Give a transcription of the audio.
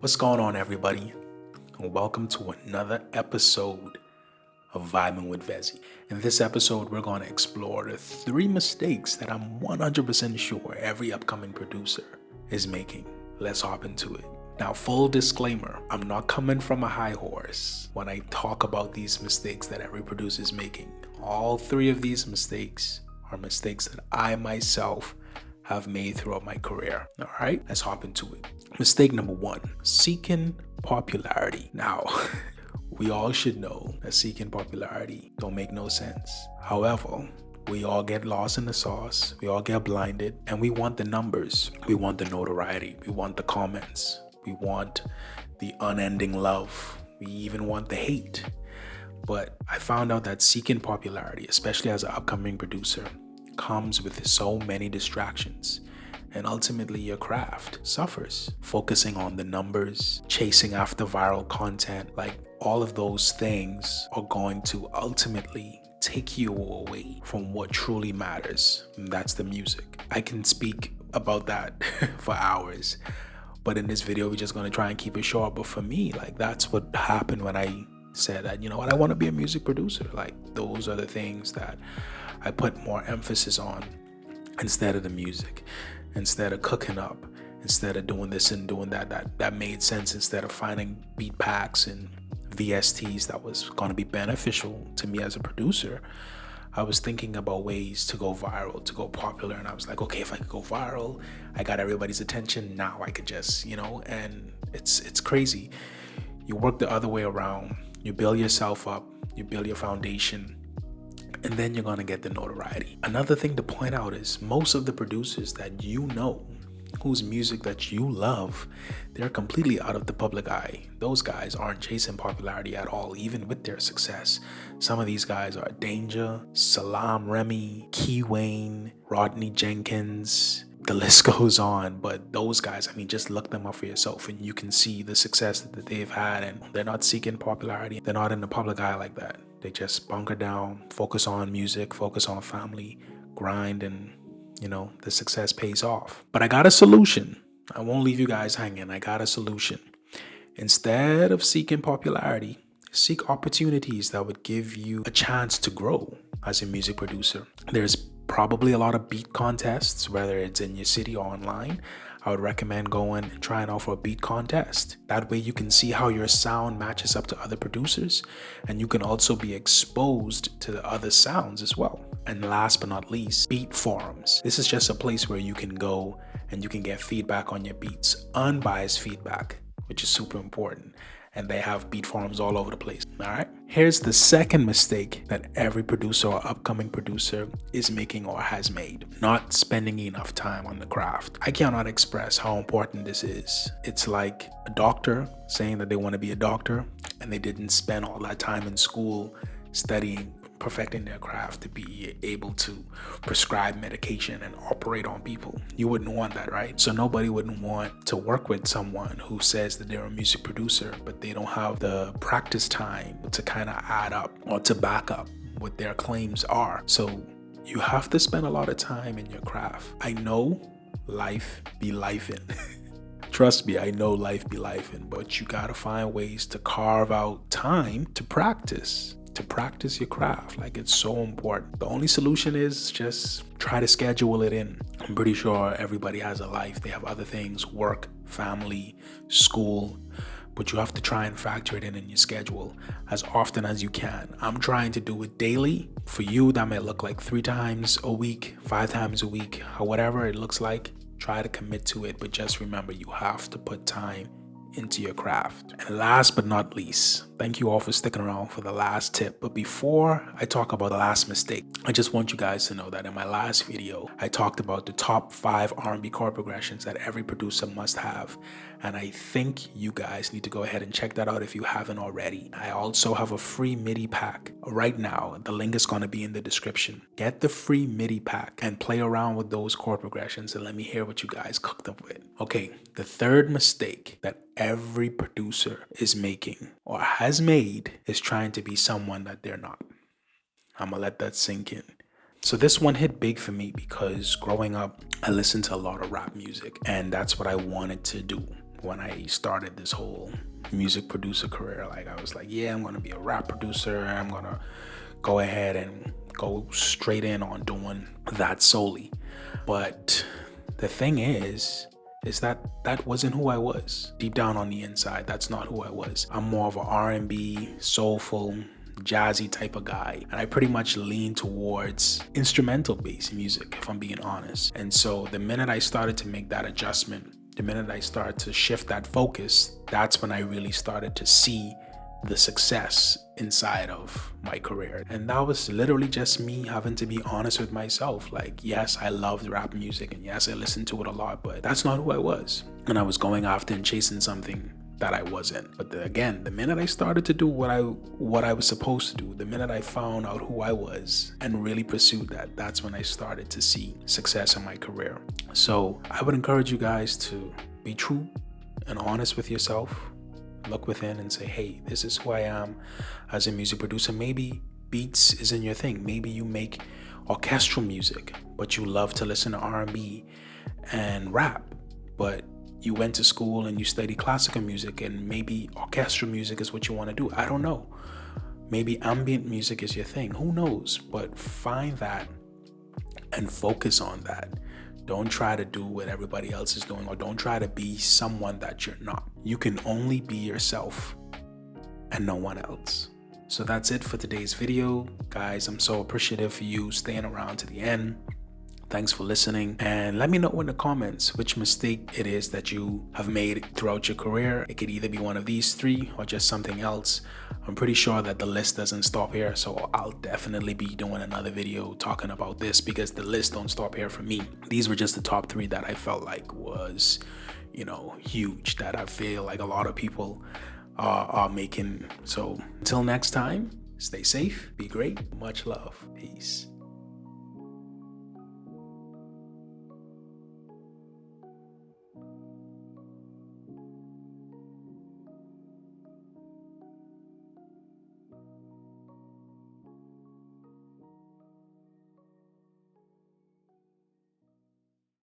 What's going on, everybody? And welcome to another episode of Vibing with Vezi. In this episode, we're going to explore the 3 mistakes that I'm 100% sure every upcoming producer is making. Let's hop into it. Now, full disclaimer, I'm not coming from a high horse when I talk about these mistakes that every producer is making. All 3 of these mistakes are mistakes that I myself have made throughout my career. All right, let's hop into it. Mistake number 1, seeking popularity. Now, we all should know that seeking popularity don't make no sense. However, we all get lost in the sauce, we all get blinded, and we want the numbers, we want the notoriety, we want the comments, we want the unending love, we even want the hate. But I found out that seeking popularity, especially as an upcoming producer, comes with so many distractions, and ultimately your craft suffers. Focusing on the numbers, chasing after viral content, like all of those things are going to ultimately take you away from what truly matters, and that's the music. I can speak about that for hours, but in this video we're just going to try and keep it short. But for me, like, that's what happened when I said that, you know what, I want to be a music producer. Like, those are the things that I put more emphasis on instead of the music, instead of cooking up, instead of doing this and doing that made sense, instead of finding beat packs and VSTs that was going to be beneficial to me as a producer. I was thinking about ways to go viral, to go popular, and I was like, okay, if I could go viral, I got everybody's attention, now I could just, and it's crazy. You work the other way around, you build yourself up, you build your foundation, and then you're gonna get the notoriety. Another thing to point out is most of the producers that you know, whose music that you love, they're completely out of the public eye. Those guys aren't chasing popularity at all, even with their success. Some of these guys are Danger, Salam Remy, Key Wayne, Rodney Jenkins. The list goes on, but those guys, just look them up for yourself and you can see the success that they've had, and they're not seeking popularity. They're not in the public eye like that. They just bunker down, focus on music, focus on family, grind, and the success pays off. But I got a solution. I won't leave you guys hanging. I got a solution. Instead of seeking popularity, seek opportunities that would give you a chance to grow as a music producer. There's probably a lot of beat contests, whether it's in your city or online. I would recommend going and trying out for a beat contest. That way you can see how your sound matches up to other producers, and you can also be exposed to the other sounds as well. And last but not least, beat forums. This is just a place where you can go and you can get feedback on your beats, unbiased feedback, which is super important. And they have beat forums all over the place. All right. Here's the second mistake that every producer or upcoming producer is making or has made: not spending enough time on the craft. I cannot express how important this is. It's like a doctor saying that they want to be a doctor and they didn't spend all that time in school studying, perfecting their craft to be able to prescribe medication and operate on people. You wouldn't want that, right? So nobody wouldn't want to work with someone who says that they're a music producer, but they don't have the practice time to kind of add up or to back up what their claims are. So you have to spend a lot of time in your craft. I know life be lifing. Trust me, I know life be lifing, but you gotta find ways to carve out time to practice your craft. Like, it's so important. The only solution is just try to schedule it in. I'm pretty sure everybody has a life. They have other things: work, family, school, but you have to try and factor it in your schedule as often as you can. I'm trying to do it daily. For you, that may look like 3 times a week, 5 times a week, or whatever it looks like. Try to commit to it, but just remember, you have to put time into your craft. And last but not least, thank you all for sticking around for the last tip. But before I talk about the last mistake, I just want you guys to know that in my last video, I talked about the top 5 R&B chord progressions that every producer must have. And I think you guys need to go ahead and check that out if you haven't already. I also have a free MIDI pack right now. The link is going to be in the description. Get the free MIDI pack and play around with those chord progressions and let me hear what you guys cooked up with. Okay, the third mistake that every producer is making or has made is trying to be someone that they're not. I'm gonna let that sink in. So this one hit big for me because growing up, I listened to a lot of rap music, and that's what I wanted to do. when I started this whole music producer career. Like, I was like, yeah, I'm gonna be a rap producer. I'm gonna go ahead and go straight in on doing that solely. But the thing is that wasn't who I was. Deep down on the inside, that's not who I was. I'm more of a R&B, soulful, jazzy type of guy, and I pretty much lean towards instrumental based music, if I'm being honest. And so the minute I started to make that adjustment, the minute I started to shift that focus, that's when I really started to see the success inside of my career. And that was literally just me having to be honest with myself. Like, yes, I loved rap music, and yes, I listened to it a lot, but that's not who I was. And I was going after and chasing something that I wasn't. But again, the minute I started to do what I was supposed to do, the minute I found out who I was and really pursued that, that's when I started to see success in my career. So I would encourage you guys to be true and honest with yourself. Look within and say, hey, this is who I am as a music producer. Maybe beats isn't your thing. Maybe you make orchestral music, but you love to listen to R&B and rap, but you went to school and you studied classical music, and maybe orchestral music is what you want to do. I don't know. Maybe ambient music is your thing. Who knows? But find that and focus on that. Don't try to do what everybody else is doing, or don't try to be someone that you're not. You can only be yourself and no one else. So that's it for today's video. Guys, I'm so appreciative for you staying around to the end. Thanks for listening, and let me know in the comments which mistake it is that you have made throughout your career. It could either be one of these three or just something else. I'm pretty sure that the list doesn't stop here, so I'll definitely be doing another video talking about this, because the list don't stop here for me. These were just the top three that I felt like was, huge, that I feel like a lot of people are making. So until next time, stay safe, be great, much love, peace.